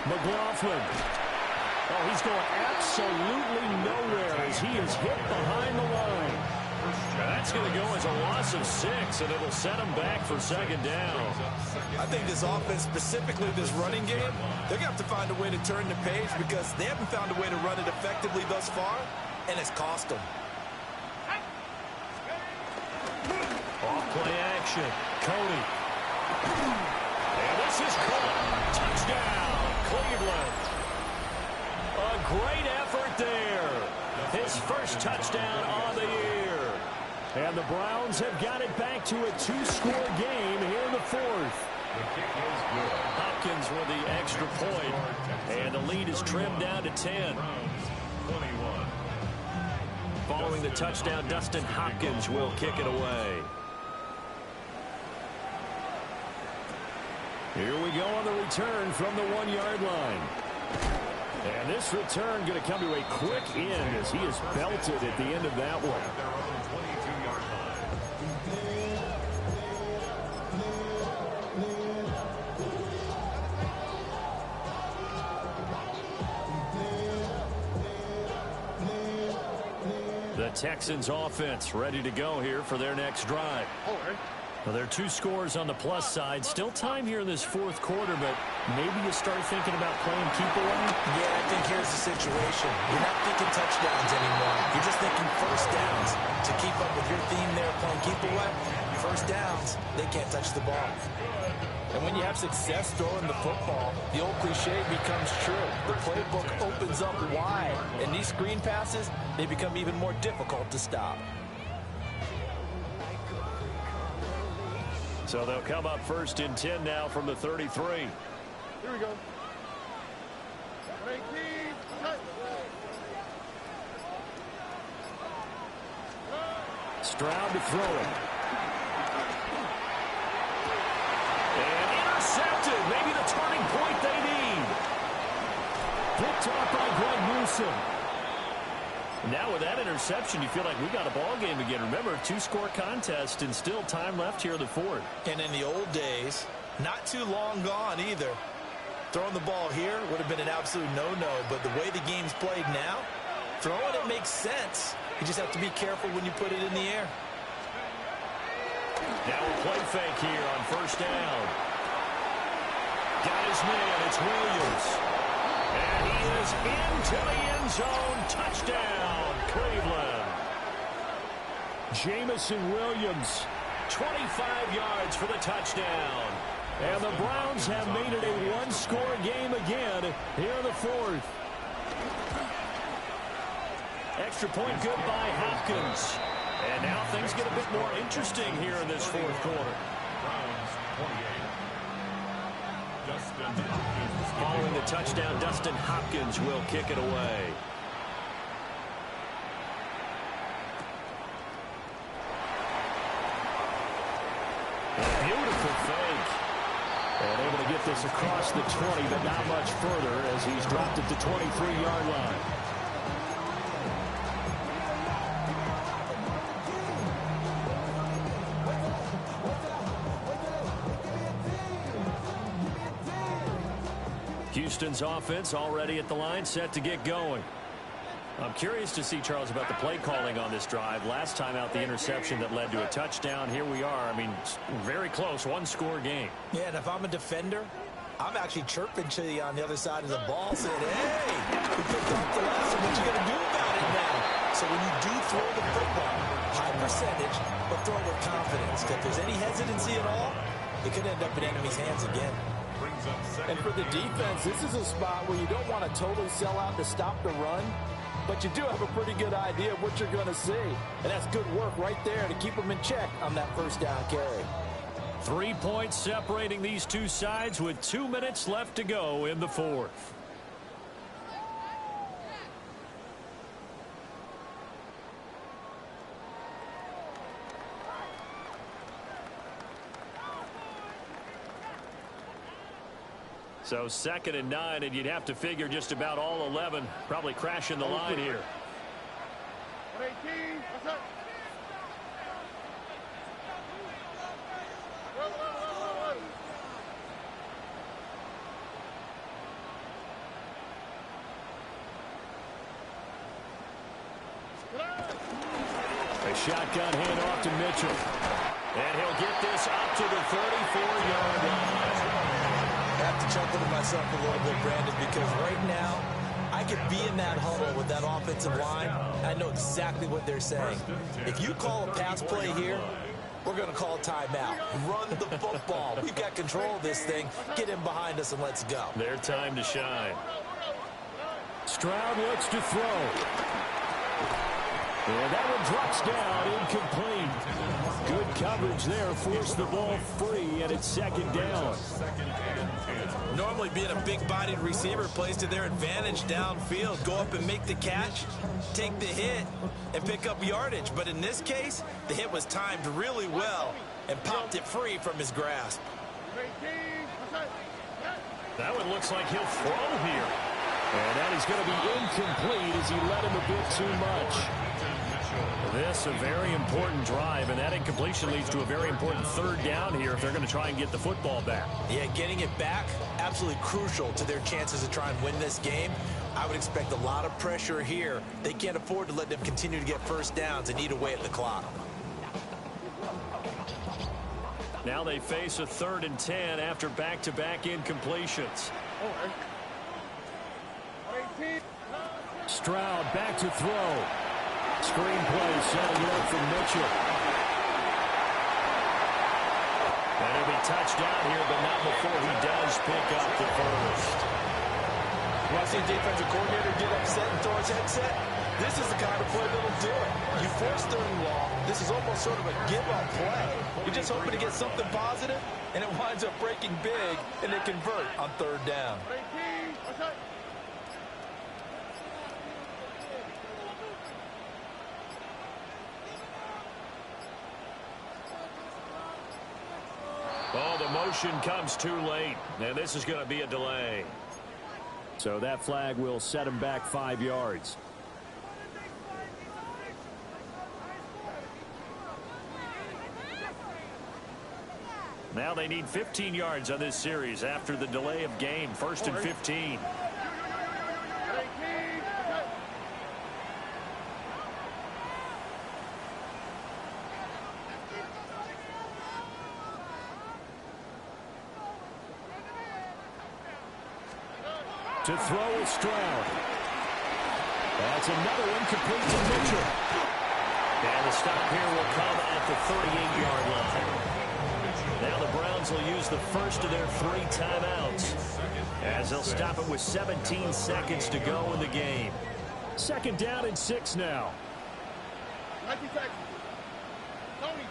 McLaughlin. Oh, he's going absolutely nowhere as he is hit behind the line. That's going to go as a loss of 6, and it'll set him back for second down. I think this offense, specifically this running game, they're going to have to find a way to turn the page because they haven't found a way to run it effectively thus far, and it's cost them. Off play action. Cody. And this is caught. Touchdown, Cleveland. A great effort there. His first touchdown on the year. And the Browns have got it back to a 2-score game here in the fourth. Hopkins with the extra point. And the lead is trimmed down to 10. Following the touchdown, Dustin Hopkins will kick it away. Here we go on the return from the 1-yard line. And this return going to come to a quick end as he is belted at the end of that one. The Texans offense ready to go here for their next drive. Well, there are 2 scores on the plus side. Still time here in this fourth quarter, but maybe you start thinking about playing keep away? Yeah, I think here's the situation. You're not thinking touchdowns anymore. You're just thinking first downs. To keep up with your theme there, playing keep away, first downs, they can't touch the ball. And when you have success throwing the football, the old cliche becomes true. The playbook opens up wide, and these screen passes, they become even more difficult to stop. So they'll come up first and 10 now from the 33. Here we go. 18. Stroud to throw it. And intercepted. Maybe the turning point they need. Picked off by Greg Newsome. Now with that interception, you feel like we got a ball game again. Remember, 2-score contest and still time left here in the fourth. And in the old days, not too long gone either. Throwing the ball here would have been an absolute no-no, but the way the game's played now, throwing it makes sense. You just have to be careful when you put it in the air. Now a play fake here on first down. Got his man, it's Williams. And he is into the end zone. Touchdown, Cleveland. Jamison Williams, 25 yards for the touchdown. And the Browns have made it a 1-score game again here in the fourth. Extra point good by Hopkins. And now things get a bit more interesting here in this fourth quarter. Following the touchdown, Dustin Hopkins will kick it away. A beautiful fake. And able to get this across the 20, but not much further as he's dropped at the 23-yard line. Houston's offense already at the line, set to get going. I'm curious to see, Charles, about the play calling on this drive. Last time out, the interception that led to a touchdown. Here we are. I mean, very close, 1-score game. Yeah, and if I'm a defender, I'm actually chirping to you on the other side of the ball, saying, hey, we picked off the last one. What you going to do about it now? So when you do throw the football, high percentage, but throw it with confidence. If there's any hesitancy at all, it could end up in enemy's hands again. And for the defense, this is a spot where you don't want to totally sell out to stop the run, but you do have a pretty good idea of what you're going to see. And that's good work right there to keep them in check on that first down carry. 3 points separating these two sides with 2 minutes left to go in the fourth. So 2nd and 9, and you'd have to figure just about all 11 probably crashing the line here. 18, what's up? A shotgun handoff to Mitchell. And he'll get this up to the 34-yard line. I have to chuckle to myself a little bit, Brandon, because right now I could be in that huddle with that offensive line. I know exactly what they're saying. If you call a pass play here, we're going to call a timeout. Run the football. We've got control of this thing. Get him behind us and let's go. Their time to shine. Stroud looks to throw. And that one drops down, incomplete. Good coverage there, forced the ball free, and it's 2nd down. Normally being a big-bodied receiver plays to their advantage downfield. Go up and make the catch, take the hit, and pick up yardage. But in this case, the hit was timed really well and popped it free from his grasp. That one looks like he'll throw here. And that is going to be incomplete as he led him a bit too much. This a very important drive, and that incompletion leads to a very important 3rd down here if they're going to try and get the football back. Yeah, getting it back, absolutely crucial to their chances to try and win this game. I would expect a lot of pressure here. They can't afford to let them continue to get 1st downs and eat away at the clock. Now they face a 3rd and 10 after back-to-back incompletions. Stroud back to throw. Screen play setting it up for Mitchell. And he'll be touched down here, but not before he does pick up the first. Want to see a defensive coordinator get upset and throw his headset? This is the kind of play that'll do it. You force 3rd and long. This is almost sort of a give-up play. You're just hoping to get something positive, and it winds up breaking big, and they convert on 3rd down. Oh, the motion comes too late, and this is going to be a delay. So that flag will set him back 5 yards. Now they need 15 yards on this series after the delay of game. 1st and 15. To throw is Stroud. That's another incomplete to Mitchell. And the stop here will come at the 38-yard line. Now the Browns will use the first of their 3 timeouts, as they'll stop it with 17 seconds to go in the game. 2nd down and 6 now. 90 seconds. Tony.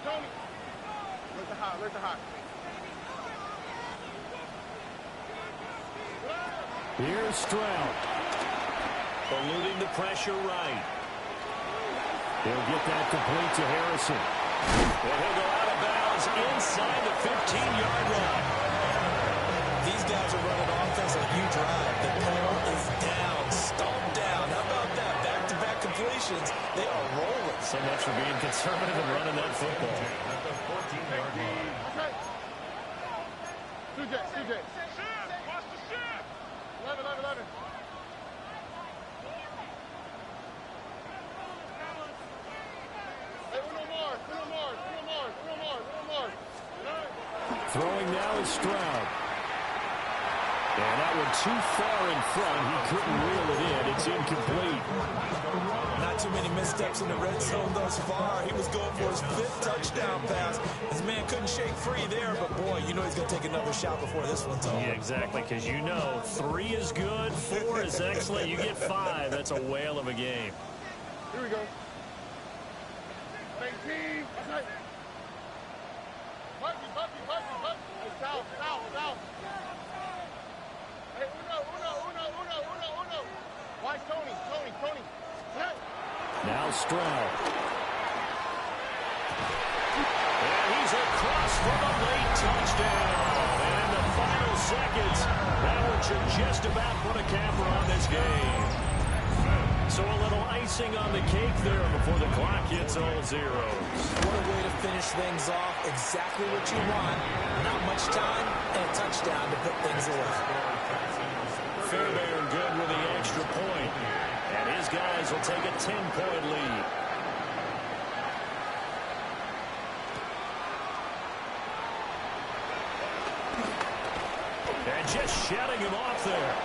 Where's the hot? Here's Stroud. Eluding the pressure right. He'll get that complete to Harrison. And he'll go out of bounds inside the 15-yard line. These guys are running offense like you drive. The pedal is down, stomped down. How about that? Back-to-back completions. They are rolling. So much for being conservative and running that football. Okay. 2J. Watch the ship. 11. Hey, uno more. Throwing now is Stroud. And that one too far in front. He couldn't reel it in. It's incomplete. Not too many missteps in the red zone thus far. He was going for his 5th touchdown pass. His man couldn't shake free there, but boy, you know he's going to take another shot before this one's over. Yeah, exactly, because you know 3 is good, 4 is excellent. You get 5. That's a whale of a game. Here we go. 19. Okay. Bucky. Hey, foul. Hey, uno. Watch Tony. Hey. Now Stroud. And he's across for the late touchdown. And the final seconds. That one should just about put a capper on this game. So a little icing on the cake there before the clock hits all zeros. What a way to finish things off. Exactly what you want. Not much time and a touchdown to put things away. Fairbairn good with the extra point. And his guys will take a 10-point lead. And just shutting him off there.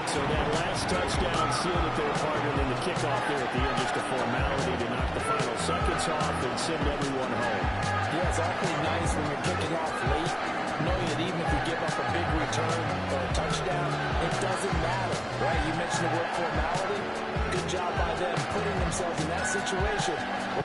So that last touchdown sealed it there, partner, and then the kickoff there at the end, just a formality to knock the final seconds off and send everyone home. Yeah, it's awfully nice when you're kicking off late, knowing that even if you give up a big return or a touchdown, it doesn't matter, right? You mentioned the word formality. Good job by them putting themselves in that situation.